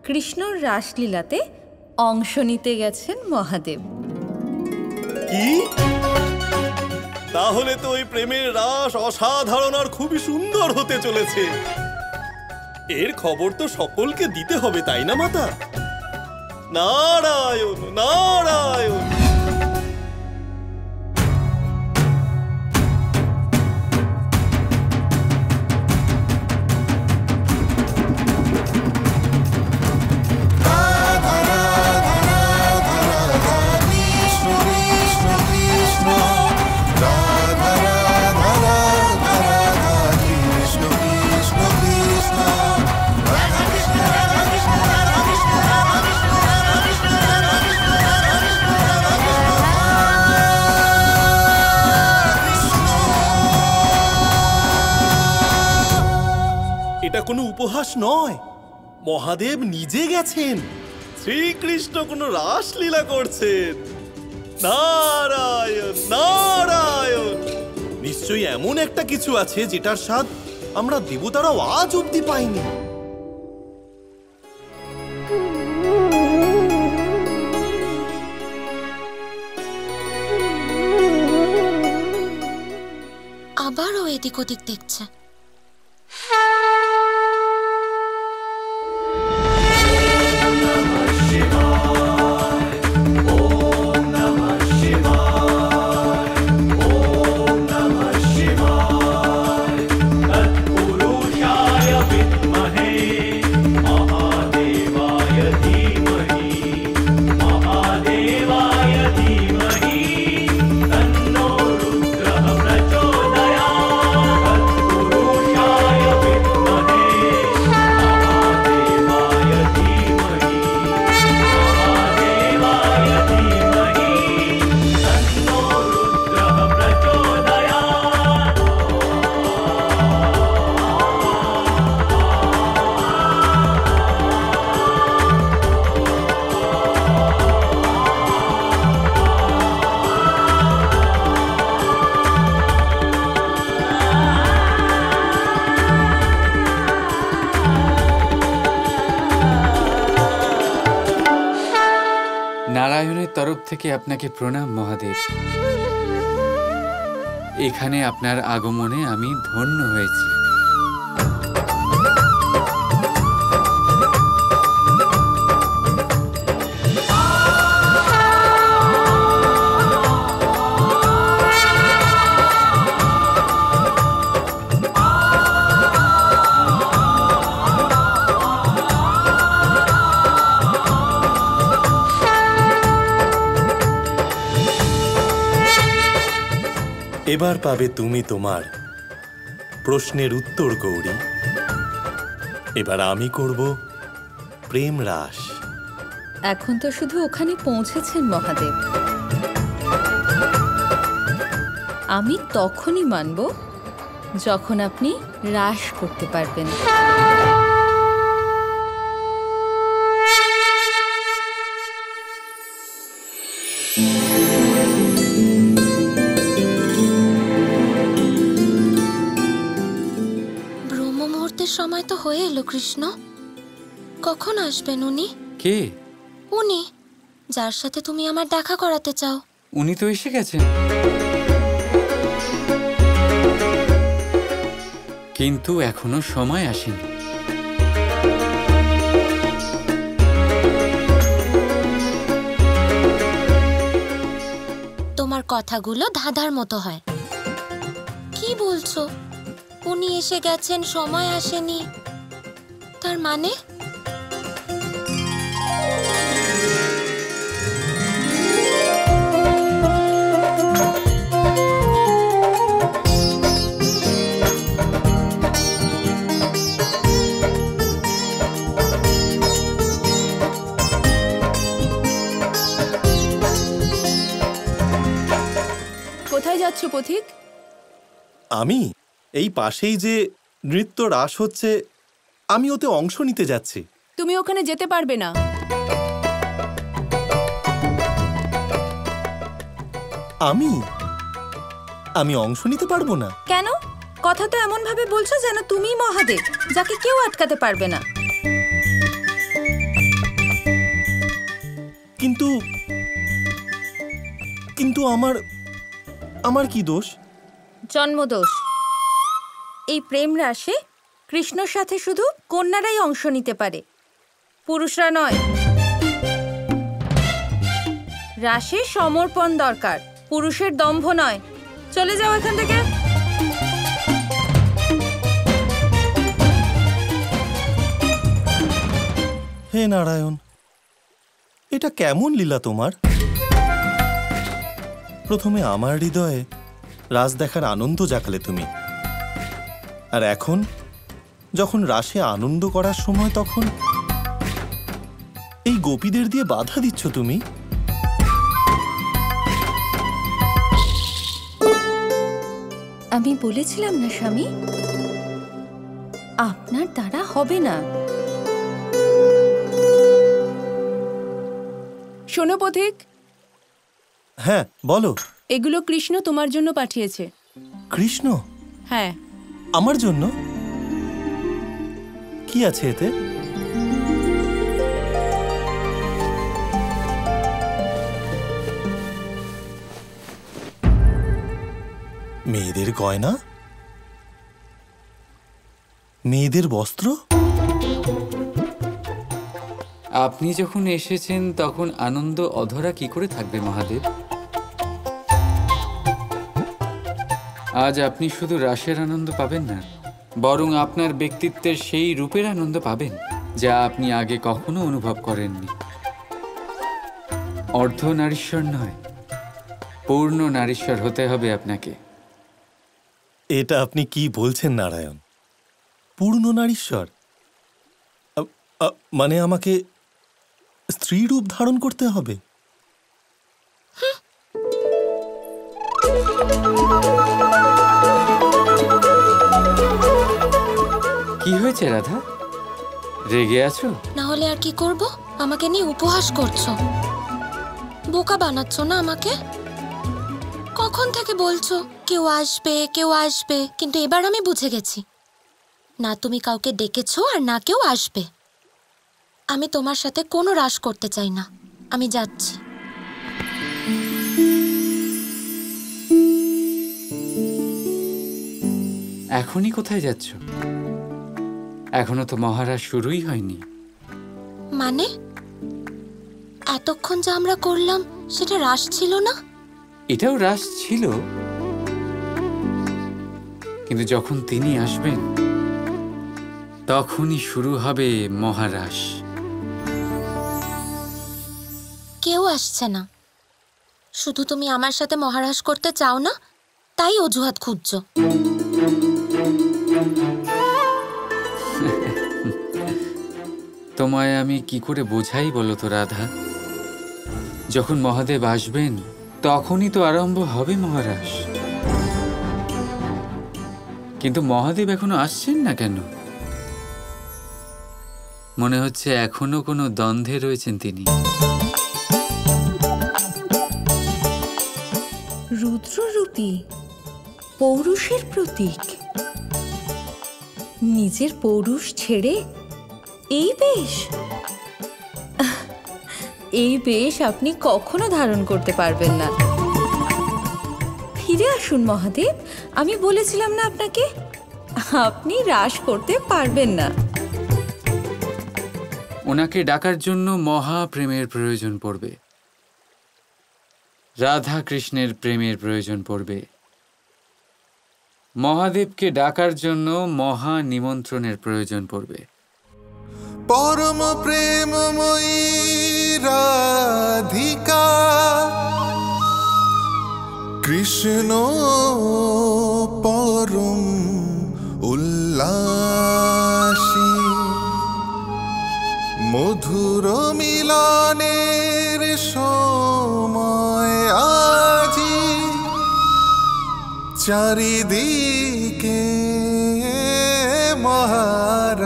কৃষ্ণর রাসলীলাতে অংশ নিতে গেছেন মহাদেব। কি? তাহলে তো ওই প্রেমের রাস অসাধারণ আর খুবই সুন্দর হতে চলেছে। এর খবর তো সকলকে দিতে হবে, তাই না মাতা? নারায়ণ নারায়ণ। এটা কোনো উপহাস নয়, মহাদেব নিজে গেছেন। শ্রীকৃষ্ণ কোনো রাসলীলা করছেন। নারায়ণ নারায়ণ। নিশ্চয়ই এমন একটা কিছু আছে যেটার স্বাদ আমরা দেবতারাও আজ অব্দি পাইনি। আবারও এদিক ওদিক দেখছে। নারায়ণের তরফ থেকে আপনাকে প্রণাম মহাদেব। এখানে আপনার আগমনে আমি ধন্য হয়েছি। এবার পাবে তুমি তোমার প্রশ্নের উত্তর গৌরী। এবার আমি করব প্রেম রাস। এখন তো শুধু ওখানে পৌঁছেছেন মহাদেব। আমি তখনই মানব যখন আপনি রাস করতে পারবেন। সময় তো হয়ে এলো কৃষ্ণ। কখন আসবেন উনি? কে? উনি যার সাথে তুমি আমার দেখা করাতে চাও। উনি তো এসে গেছেন, কিন্তু এখনো সময় আসেনি। তোমার কথাগুলো ধাঁধার মতো হয়। কি বলছো? উনি এসে গেছেন, সময় আসেনি, তার মানে? কোথায় যাচ্ছ পথিক? আমি এই পাশেই যে নৃত্য রাস হচ্ছে, আমি ওতে অংশ নিতে যাচ্ছি। তুমি ওখানে যেতে পারবে না। আমি অংশ নিতে পারবো না? কেন? কথা তো এমন ভাবে বলছো যেন তুমিই মহাদেব, যাকে কেউ আটকাতে পারবে না। কিন্তু কিন্তু আমার আমার কি দোষ? জন্মদোষ। এই প্রেম রাশে কৃষ্ণর সাথে শুধু কন্যারাই অংশ নিতে পারে, পুরুষরা নয়। রাশে সমর্পণ দরকার, পুরুষের দম্ভ নয়। চলে যাও এখান থেকে। হে নারায়ণ, এটা কেমন লীলা তোমার? প্রথমে আমার হৃদয়ে রাস দেখার আনন্দ জাগালে তুমি, আর এখন যখন রাসে আনন্দ করার সময় তখন এই গোপীদের দিয়ে বাধা দিচ্ছ তুমি। আমি বলেছিলাম না স্বামী, আপনার দ্বারা হবে না। শোনো পথিক, হ্যাঁ বলো। এগুলো কৃষ্ণ তোমার জন্য পাঠিয়েছে। কৃষ্ণ? হ্যাঁ। আমার জন্য? কি আছে এতে? মেয়েদের গয়না, মেয়েদের বস্ত্র। আপনি যখন এসেছেন তখন আনন্দ অধরা কি করে থাকবে মহাদেব? আজ আপনি শুধু রাসের আনন্দ পাবেন না, বরং আপনার ব্যক্তিত্বের সেই রূপের আনন্দ পাবেন যা আপনি আগে কখনো অনুভব করেননি। অর্ধ নারীশ্বর নয়, পূর্ণ নারীশ্বর হতে হবে আপনাকে। এটা আপনি কি বলছেন নারায়ণ? পূর্ণ নারীশ্বর? মানে আমাকে স্ত্রী রূপ ধারণ করতে হবে? কি হয়েছে রাধা, রেগে আছো? না হলে আর কি করব? আমাকে নিয়ে উপহাস করছো, বোকা বানাচ্ছ না আমাকে। কখন থেকে বলছো কেউ আসবে কেউ আসবে, কিন্তু এবার আমি বুঝে গেছি, না তুমি কাউকে ডেকেছো আর না কেউ আসবে। আমি তোমার সাথে কোনো রাস করতে চাই না, আমি যাচ্ছি। এখনই কোথায় যাচ্ছ? এখনো তো মহারাজ শুরুই হয়নি। মানে এতক্ষণ যা আমরা করলাম সেটা রাস ছিল না? এটাও রাস ছিল, কিন্তু যখন তিনি আসবেন তখনই শুরু হবে মহারাস। কেউ আসছে না, শুধু তুমি আমার সাথে মহারাস করতে চাও না, তাই অজুহাত খুঁজছো। তোমায় আমি কি করে বোঝাই বলো তো রাধা? যখন মহাদেব আসবেন তখনই তো আরম্ভ হবে মহারাস। কিন্তু মহাদেব এখনো আসছেন না কেন? মনে হচ্ছে এখনো কোনো দ্বন্দ্বে রয়েছেন তিনি। রুদ্ররূপী পৌরুষের প্রতীক, নিজের পৌরুষ ছেড়ে এই বেশ, এই বেশ আপনি কখনো ধারণ করতে পারবেন না। ফিরে আসুন মহাদেব, আমি বলেছিলাম না আপনাকে, আপনি রাস করতে পারবেন না। ওনাকে ডাকার জন্য মহাপ্রেমের প্রয়োজন পড়বে, রাধা কৃষ্ণের প্রেমের প্রয়োজন পড়বে। মহাদেবকে ডাকার জন্য মহা নিমন্ত্রণের প্রয়োজন পড়বে। পরম প্রেমময়ী রাধিকা কৃষ্ণ পরম উল্লাসী, মধুর মিলনের সময় আজি, চারিদিকে মহারাজ।